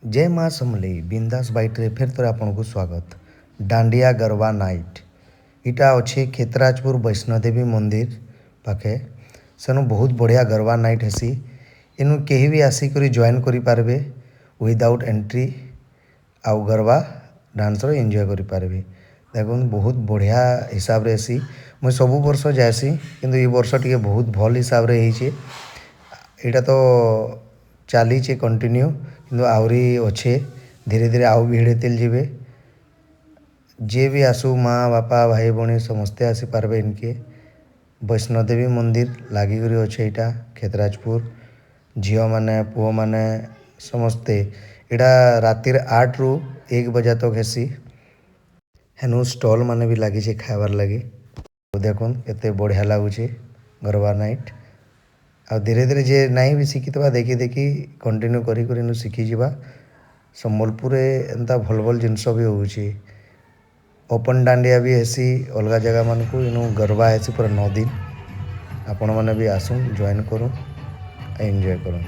जय माँ समलेई बिंदास बाइट रे फिर थोड़ा आपन को स्वागत। डांडिया गरबा नाइट इटा अच्छे खेतराजपुर वैष्णोदेवी मंदिर पाखे सेनु बहुत बढ़िया गरबा नाइट हेसी। इनु केही भी आसिक जॉइन करि पारबे विदाउट एंट्री आउ गरबा डांस रो एंजॉय करि पारबे। देखुन बहुत बढ़िया हिसाब रे हेसी। मुई सब वर्ष जाएसी किंतु ए वर्ष टिके बहुत भल हिसाब रे हेइछे। एटा तो चलीचे कंटिन्यू किंतु आहरी अच्छे धीरे धीरे आउ भी हिड़ेतिल जीवे। जे भी आसु माँ बापा भाई भौणी समस्ते आसी पारबे। इनके वैष्णोदेवी मंदिर लागिकरी अच्छे एटा खेतराजपुर झील मैंने पुओ मैंने समस्ते एटा रातिर 8 ରୁ 1 बजे तक हेसी। हेनु स्टॉल मैंने भी लगी खाइबार लगी। देखुन केते बढ़िया लगुचे गरबा नाइट। आ धीरे धीरे जे नहीं भी शिखिथबा देखी देखी कंटिन्यू करी करी शिखी जीवा। संबलपुर एंता भल भल जिनस भी होउची। ओपन डांडिया भी हेसी अलग जगह मान को इनु गरबा हेसी पूरा 9 दिन। आपण मैंने भी आसुन जॉइन करूँ एंजॉय करूँ।